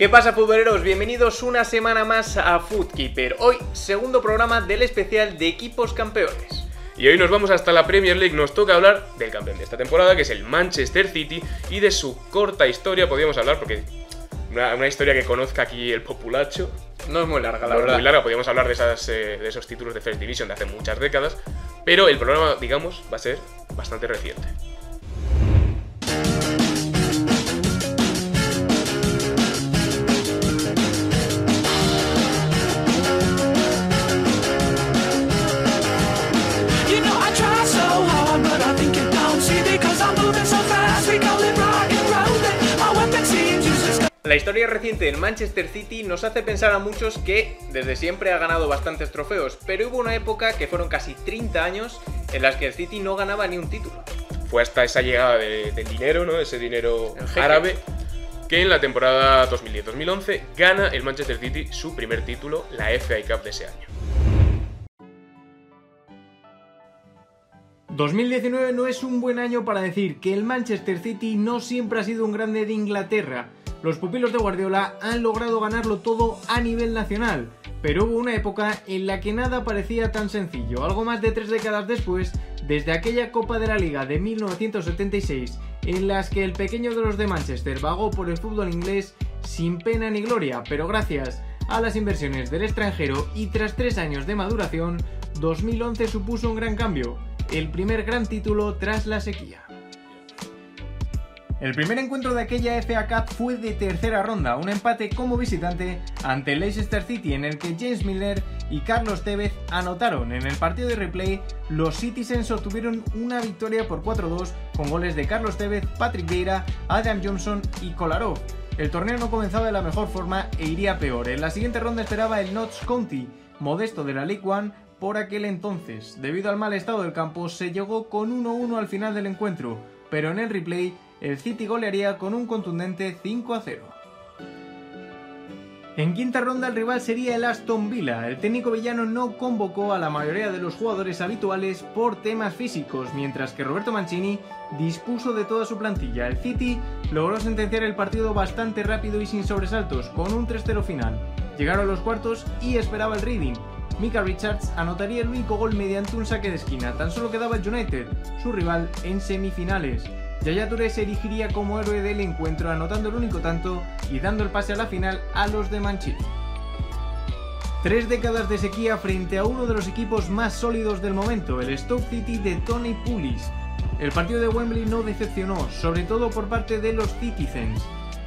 ¿Qué pasa, futboleros? Bienvenidos una semana más a Footkeeper. Hoy, segundo programa del especial de equipos campeones. Y hoy nos vamos hasta la Premier League, nos toca hablar del campeón de esta temporada, que es el Manchester City, y de su corta historia podríamos hablar, porque una historia que conozca aquí el populacho. No es muy larga, la No verdad. es muy larga, podríamos hablar de esos títulos de First Division de hace muchas décadas, pero el programa, digamos, va a ser bastante reciente. La historia reciente del Manchester City nos hace pensar a muchos que desde siempre ha ganado bastantes trofeos, pero hubo una época que fueron casi 30 años en las que el City no ganaba ni un título. Fue hasta esa llegada del dinero, ¿no? Ese dinero El jeque. árabe, que en la temporada 2010-2011 gana el Manchester City su primer título, la FA Cup de ese año. 2019 no es un buen año para decir que el Manchester City no siempre ha sido un grande de Inglaterra. Los pupilos de Guardiola han logrado ganarlo todo a nivel nacional, pero hubo una época en la que nada parecía tan sencillo. Algo más de 3 décadas después, desde aquella Copa de la Liga de 1976, en las que el pequeño de los de Manchester vagó por el fútbol inglés sin pena ni gloria, pero gracias a las inversiones del extranjero y tras 3 años de maduración, 2011 supuso un gran cambio, el primer gran título tras la sequía. El primer encuentro de aquella FA Cup fue de tercera ronda, un empate como visitante ante el Leicester City en el que James Milner y Carlos Tevez anotaron. En el partido de replay, los Citizens obtuvieron una victoria por 4-2 con goles de Carlos Tevez, Patrick Vieira, Adam Johnson y Kolarov. El torneo no comenzaba de la mejor forma e iría peor. En la siguiente ronda esperaba el Notts County, modesto de la League One por aquel entonces. Debido al mal estado del campo, se llegó con 1-1 al final del encuentro, pero en el replay el City golearía con un contundente 5-0. En quinta ronda el rival sería el Aston Villa. El técnico villano no convocó a la mayoría de los jugadores habituales por temas físicos, mientras que Roberto Mancini dispuso de toda su plantilla. El City logró sentenciar el partido bastante rápido y sin sobresaltos, con un 3-0 final. Llegaron los cuartos y esperaba el Reading. Micah Richards anotaría el único gol mediante un saque de esquina. Tan solo quedaba el United, su rival en semifinales. Yaya Touré se erigiría como héroe del encuentro, anotando el único tanto y dando el pase a la final a los de Mancini. 3 décadas de sequía frente a uno de los equipos más sólidos del momento, el Stoke City de Tony Pulis. El partido de Wembley no decepcionó, sobre todo por parte de los Citizens.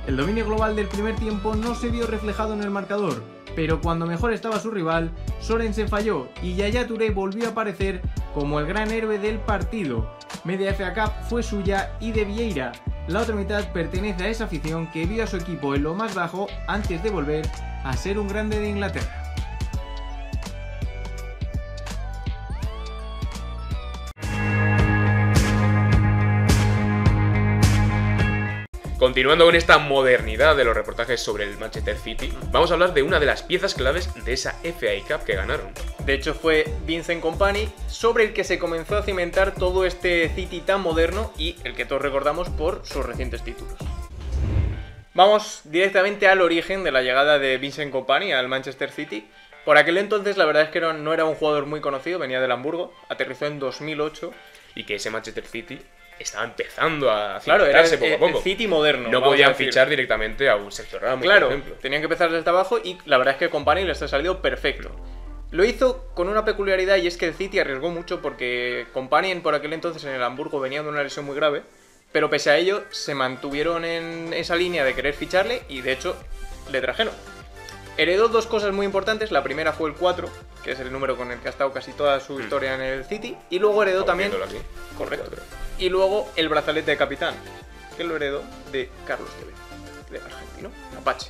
El dominio global del primer tiempo no se vio reflejado en el marcador, pero cuando mejor estaba su rival, Sorensen falló y Yaya Touré volvió a aparecer como el gran héroe del partido. Media FA Cup fue suya y de Vieira. La otra mitad pertenece a esa afición que vio a su equipo en lo más bajo antes de volver a ser un grande de Inglaterra. Continuando con esta modernidad de los reportajes sobre el Manchester City, vamos a hablar de una de las piezas claves de esa FA Cup que ganaron. De hecho, fue Vincent Kompany sobre el que se comenzó a cimentar todo este City tan moderno y el que todos recordamos por sus recientes títulos. Vamos directamente al origen de la llegada de Vincent Kompany al Manchester City. Por aquel entonces la verdad es que no era un jugador muy conocido, venía del Hamburgo, aterrizó en 2008. Y que ese Manchester City estaba empezando a Claro, era cimentarse poco a poco. el City moderno. No vamos a podían decir. fichar directamente a un Sergio Ramos, Claro, por ejemplo. tenían que empezar desde abajo y la verdad es que Kompany les ha salido perfecto. Lo hizo con una peculiaridad y es que el City arriesgó mucho porque Kompany por aquel entonces en el Hamburgo venía de una lesión muy grave, pero pese a ello se mantuvieron en esa línea de querer ficharle y de hecho le trajeron. Heredó dos cosas muy importantes, la primera fue el 4, que es el número con el que ha estado casi toda su historia en el City, y luego heredó también... Aquí. Correcto. Y luego el brazalete de capitán, que lo heredó de Carlos Tevez, de argentino, Apache.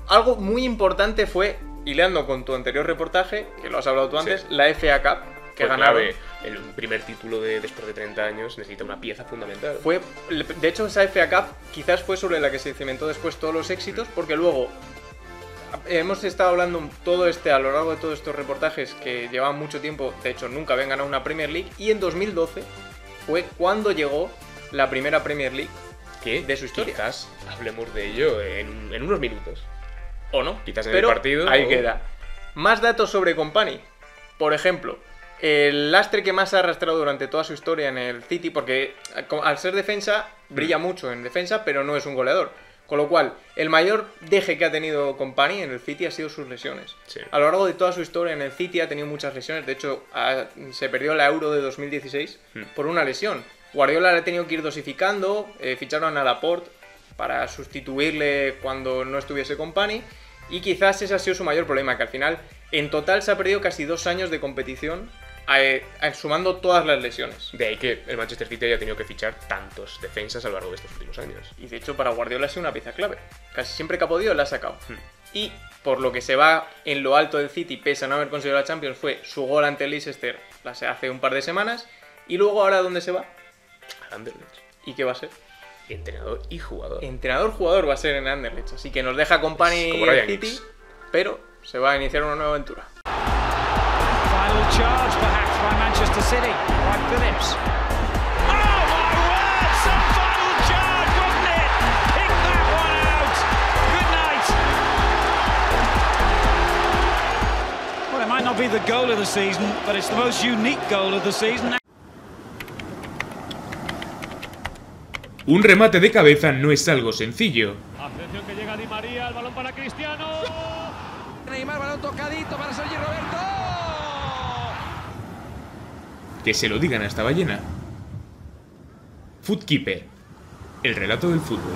Algo muy importante fue, hileando con tu anterior reportaje, que lo has hablado tú antes, Sí. la FA Cup, que Pues ganaron. clave, el primer título después de 30 años necesita una pieza fundamental. De hecho, esa FA Cup quizás fue sobre la que se cimentó después todos los éxitos, porque luego hemos estado hablando a lo largo de todos estos reportajes que llevaban mucho tiempo, de hecho nunca habían ganado una Premier League, y en 2012 fue cuando llegó la primera Premier League que de su historia. Quizás hablemos de ello en unos minutos. O no. Quizás en pero el partido. Ahí queda. Más datos sobre Kompany. Por ejemplo, el lastre que más ha arrastrado durante toda su historia en el City, porque al ser defensa, brilla mucho en defensa, pero no es un goleador. Con lo cual, el mayor deje que ha tenido Kompany en el City ha sido sus lesiones. Sí. A lo largo de toda su historia en el City ha tenido muchas lesiones. De hecho, se perdió la Euro de 2016 por una lesión. Guardiola le ha tenido que ir dosificando, ficharon a Laporte para sustituirle cuando no estuviese Kompany. Y quizás ese ha sido su mayor problema, que al final, en total se ha perdido casi 2 años de competición, sumando todas las lesiones. De ahí que el Manchester City haya tenido que fichar tantos defensas a lo largo de estos últimos años. Y de hecho para Guardiola ha sido una pieza clave. Casi siempre que ha podido la ha sacado. Y por lo que se va en lo alto del City, pese a no haber conseguido la Champions, fue su gol ante el Leicester hace un par de semanas. Y luego ahora ¿dónde se va? Al Anderlecht. ¿Y qué va a ser? Entrenador y jugador. Entrenador-jugador va a ser en Anderlecht. Así que nos deja Kompany como en Ryan City, Giggs. pero se va a iniciar una nueva aventura. Final charge perhaps by Manchester City, by Phillips. Oh my word, some final charge, wasn't it? Pick that one out. Good night. Well, it might not be the goal of the season, but it's the most unique goal of the season. Un remate de cabeza no es algo sencillo. Atención que llega Di María, el balón para Cristiano. Neymar, balón tocadito para Sergi Roberto. Que se lo digan a esta ballena. Footkeeper. El relato del fútbol.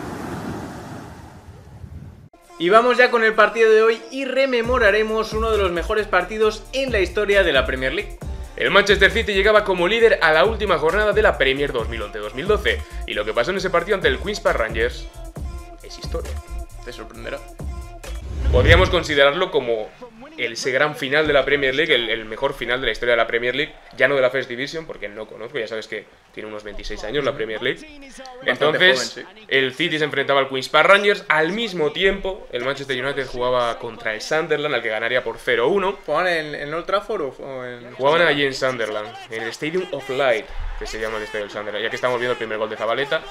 Y vamos ya con el partido de hoy y rememoraremos uno de los mejores partidos en la historia de la Premier League. El Manchester City llegaba como líder a la última jornada de la Premier 2011-2012 y lo que pasó en ese partido ante el Queen's Park Rangers es historia. Te sorprenderá. Podríamos considerarlo como ese gran final de la Premier League, el mejor final de la historia de la Premier League, ya no de la First Division, porque no conozco, ya sabes que tiene unos 26 años la Premier League. Entonces, joven, sí. el City se enfrentaba al Queen's Park Rangers, al mismo tiempo el Manchester United jugaba contra el Sunderland, al que ganaría por 0-1. ¿Jugaban en Old Trafford o en...? Jugaban allí en Sunderland, en el Stadium of Light, que se llama el estadio del Sunderland. Ya que estamos viendo el primer gol de Zabaleta,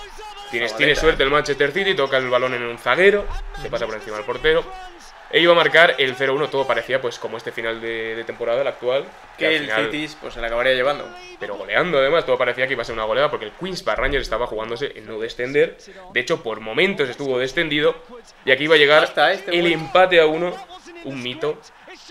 tiene suerte el Manchester City, toca el balón en un zaguero, se pasa por encima del portero. E iba a marcar el 0-1, todo parecía pues como este final de temporada, el actual. Que al el final, City pues, se la acabaría llevando. pero goleando además, todo parecía que iba a ser una goleada porque el Queen's Park Rangers estaba jugándose en no descender. De hecho, por momentos estuvo descendido y aquí iba a llegar Hasta este el momento. empate a 1, un mito,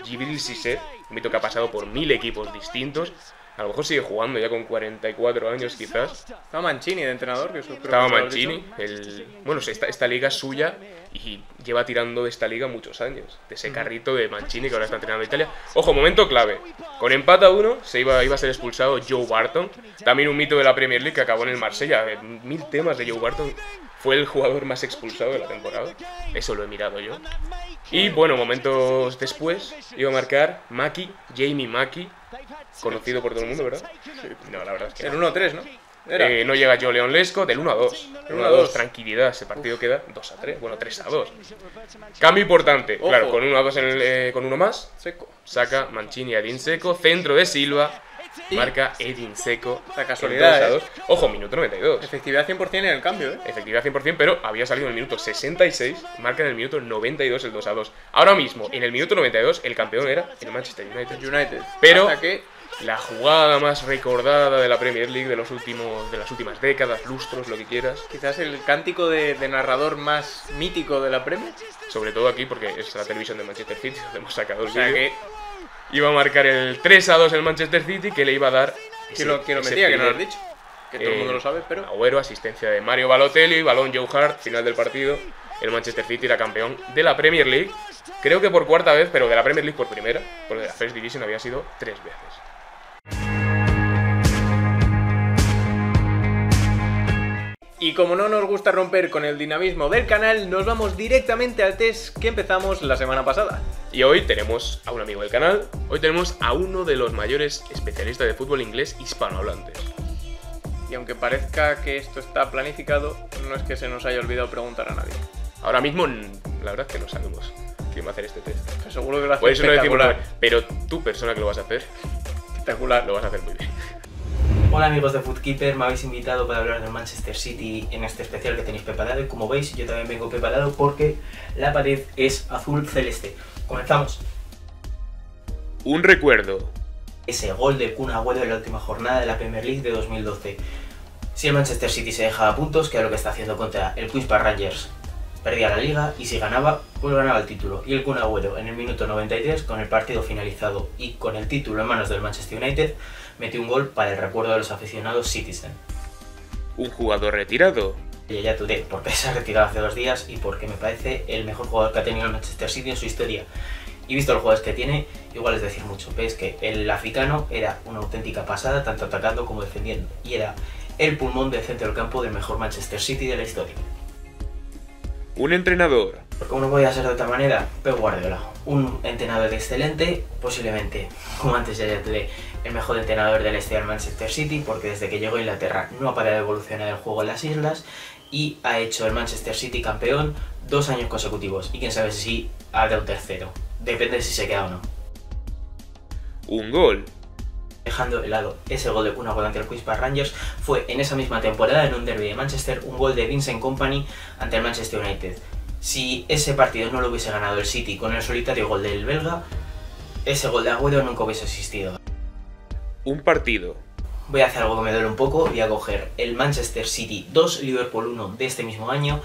Djibril Cissé, un mito que ha pasado por 1000 equipos distintos. A lo mejor sigue jugando ya con 44 años quizás. Estaba Mancini de entrenador, que eso creo Estaba que lo has Mancini, dicho. bueno, esta liga es suya y lleva tirando de esta liga muchos años. De ese carrito de Mancini que ahora está entrenando en Italia. Ojo, momento clave. Con empate a 1 iba a ser expulsado Joe Barton. También un mito de la Premier League que acabó en el Marsella. 1000 temas de Joe Barton. Fue el jugador más expulsado de la temporada. Eso lo he mirado yo. Y bueno, momentos después iba a marcar Jamie Mackie. Conocido por todo el mundo, ¿verdad? No, la verdad es que El no. 1-3, ¿no? Era. No llega Joe Leon Lescott, del 1-2. El 1-2, tranquilidad, ese partido queda 2-3, bueno, 3-2. Cambio importante, Ojo. claro, con 1-2 con uno más, Seco. saca Mancini a Edin Dzeko, centro de Silva, marca Edin Dzeko. La casualidad, el 2-2. Ojo, minuto 92. Efectividad 100% en el cambio, ¿eh? Efectividad 100%, pero había salido en el minuto 66, marca en el minuto 92 el 2-2. Ahora mismo, en el minuto 92, el campeón era el Manchester United. United. Pero Hasta que la jugada más recordada de la Premier League de las últimas décadas, lustros, lo que quieras. quizás el cántico de narrador más mítico de la Premier. Sobre todo aquí, porque es la televisión de Manchester City, donde hemos sacado el O sea vídeo. que Iba a marcar el 3-2 el Manchester City, que le iba a dar... ¿quién lo ese metía? Que no lo has primer- dicho. Que todo el mundo lo sabe, pero... Agüero, asistencia de Mario Balotelli, balón Joe Hart, final del partido. El Manchester City era campeón de la Premier League. Creo que por cuarta vez, pero de la Premier League por primera, porque de la First Division había sido 3 veces. Y como no nos gusta romper con el dinamismo del canal, nos vamos directamente al test que empezamos la semana pasada. Y hoy tenemos a un amigo del canal, hoy tenemos a uno de los mayores especialistas de fútbol inglés hispanohablantes. Y aunque parezca que esto está planificado, no es que se nos haya olvidado preguntar a nadie. Ahora mismo, la verdad es que no sabemos quién va a hacer este test. Pero seguro que lo hace Por eso no decimos espectacular. nada, pero tú, persona que lo vas a hacer, Espectacular. lo vas a hacer muy bien. Hola amigos de Footkeeper, me habéis invitado para hablar del Manchester City en este especial que tenéis preparado y como veis yo también vengo preparado porque la pared es azul celeste. Comenzamos. Un recuerdo. Ese gol de Kun Agüero en la última jornada de la Premier League de 2012. Si el Manchester City se dejaba puntos, que era lo que está haciendo contra el Queen's Park Rangers, perdía la liga y si ganaba, pues ganaba el título. Y el Kun Agüero en el minuto 93, con el partido finalizado y con el título en manos del Manchester United, metió un gol para el recuerdo de los aficionados Citizen. Un jugador retirado. Yaya Touré, porque se ha retirado hace 2 días y porque me parece el mejor jugador que ha tenido el Manchester City en su historia. Y visto los jugadores que tiene, igual es decir mucho. Veis que el africano era una auténtica pasada, tanto atacando como defendiendo. Y era el pulmón del centro del campo del mejor Manchester City de la historia. Un entrenador. ¿Cómo no podía ser de otra manera? Pep Guardiola. Un entrenador excelente, posiblemente, como antes ya Touré, el mejor entrenador de la historia del Manchester City, porque desde que llegó a Inglaterra no ha parado de evolucionar el juego en las islas y ha hecho el Manchester City campeón 2 años consecutivos. Y quién sabe si habrá un tercero. Depende de si se queda o no. Un gol. Dejando de lado ese gol de Kun Agüero ante el Queen's Park Rangers, fue en esa misma temporada en un derby de Manchester un gol de Vincent Kompany ante el Manchester United. Si ese partido no lo hubiese ganado el City con el solitario gol del belga, ese gol de Agüero nunca hubiese existido. Un partido. Voy a hacer algo que me duele un poco, voy a coger el Manchester City 2, Liverpool 1 de este mismo año,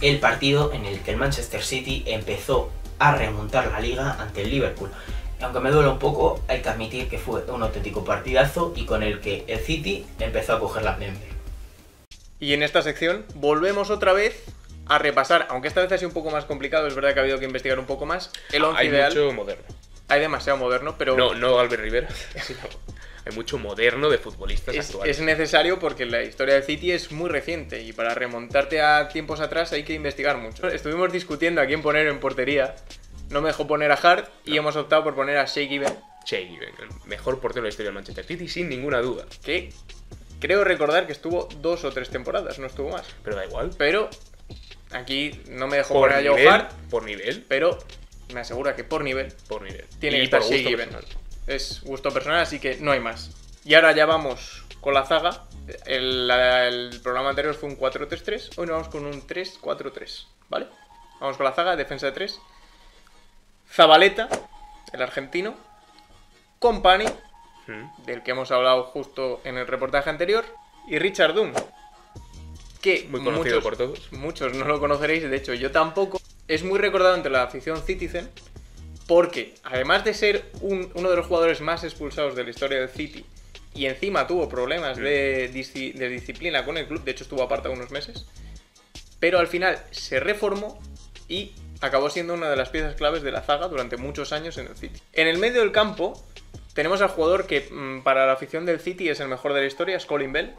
el partido en el que el Manchester City empezó a remontar la liga ante el Liverpool. Aunque me duele un poco, hay que admitir que fue un auténtico partidazo y con el que el City empezó a coger la Premier. Y en esta sección volvemos otra vez a repasar, aunque esta vez ha sido un poco más complicado, es verdad que ha habido que investigar un poco más, el 11 ideal. Hay mucho moderno. Hay demasiado moderno, pero... No Albert Rivera, sino hay mucho moderno de futbolistas actuales. Es necesario porque la historia del City es muy reciente y para remontarte a tiempos atrás hay que investigar mucho. Estuvimos discutiendo a quién poner en portería. No me dejó poner a Hart y hemos optado por poner a Shea Given. Shea Given, el mejor portero de la historia del Manchester City, sin ninguna duda. Que creo recordar que estuvo 2 o 3 temporadas, no estuvo más. Pero da igual. Pero aquí no me dejó poner a Joe Hart. Por nivel. Pero me asegura que por nivel. Por nivel. Tiene que estar Shea Given. Es gusto personal, así que no hay más. Y ahora ya vamos con la zaga. El programa anterior fue un 4-3-3. Hoy nos vamos con un 3-4-3. ¿Vale? Vamos con la zaga, defensa de 3. Zabaleta, el argentino, Kompany, del que hemos hablado justo en el reportaje anterior, y Richard Dunne, que muy conocido por todos. Muchos no lo conoceréis, de hecho yo tampoco. Es muy recordado entre la afición Citizen porque, además de ser uno de los jugadores más expulsados de la historia del City, y encima tuvo problemas de disciplina con el club, de hecho estuvo apartado unos meses, pero al final se reformó y acabó siendo una de las piezas claves de la zaga durante muchos años en el City. En el medio del campo tenemos al jugador que para la afición del City es el mejor de la historia, es Colin Bell.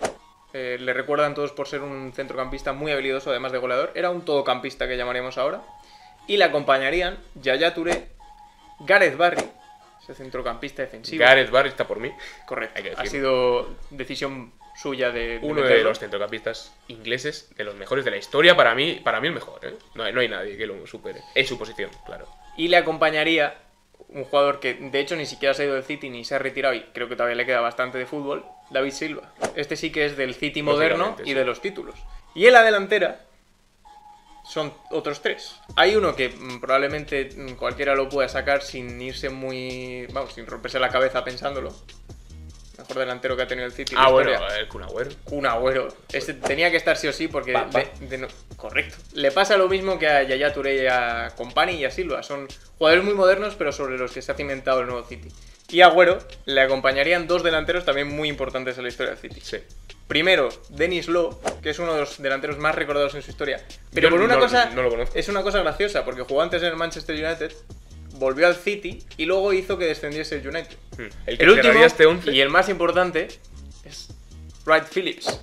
Le recuerdan todos por ser un centrocampista muy habilidoso, además de goleador. Era un todocampista que llamaríamos ahora. Y le acompañarían Yaya Touré, Gareth Barry, ese centrocampista defensivo. Gareth Barry está por mí. Correcto. Ha sido decisión suya de uno de los centrocampistas ingleses de los mejores de la historia, para mí el mejor, ¿eh? No hay nadie que lo supere en su posición, claro. Y le acompañaría un jugador que de hecho ni siquiera se ha ido del City ni se ha retirado y creo que todavía le queda bastante de fútbol, David Silva. Este sí que es del City moderno y de los títulos. Y en la delantera son otros 3. Hay uno que probablemente cualquiera lo pueda sacar sin irse muy... Vamos, sin romperse la cabeza pensándolo. Mejor delantero que ha tenido el City. Bueno, el Kun Agüero. Kun Agüero. Este tenía que estar sí o sí porque... Correcto. Le pasa lo mismo que a Yaya Touré, a Kompany y a Silva. Son jugadores muy modernos, pero sobre los que se ha cimentado el nuevo City. Y a Agüero le acompañarían 2 delanteros también muy importantes en la historia del City. Sí. Primero, Denis Law, que es uno de los delanteros más recordados en su historia. Pero por una cosa... No lo conozco. Es una cosa graciosa, porque jugó antes en el Manchester United, volvió al City y luego hizo que descendiese el United. El último este 11. Y el más importante es Wright Phillips,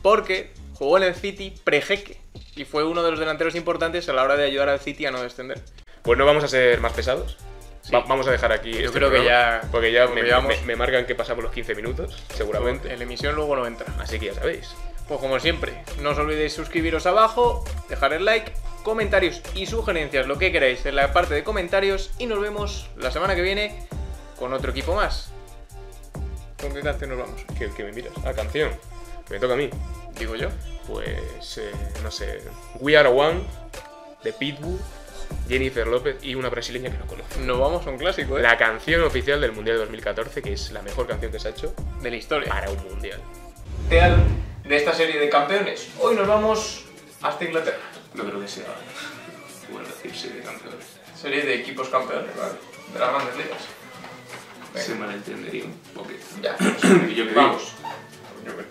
porque jugó en el City pre-Jeque y fue uno de los delanteros importantes a la hora de ayudar al City a no descender. Pues no vamos a ser más pesados. Sí. Vamos a dejar aquí. Yo creo que ya. Porque ya me marcan que pasamos los 15 minutos, seguramente. En la emisión luego no entra. Así que ya sabéis. Pues como siempre, no os olvidéis suscribiros abajo, dejar el like, comentarios y sugerencias, lo que queráis en la parte de comentarios. Y nos vemos la semana que viene con otro equipo más. ¿Con qué canción nos vamos? ¿Qué me miras? Ah, canción. Me toca a mí. Digo yo. Pues, no sé, We Are One, de Pitbull, Jennifer López y una brasileña que no conozco. Nos vamos a un clásico, ¿eh? La canción oficial del Mundial de 2014, que es la mejor canción que se ha hecho De la historia. para un Mundial. De esta serie de campeones, hoy nos vamos hasta Inglaterra. No creo que sea bueno decir serie de campeones. Serie de equipos campeones, ¿vale? De las grandes ligas. Se malentendería un poquito. Ya. ¿Y yo qué Vamos. digo? Yo creo.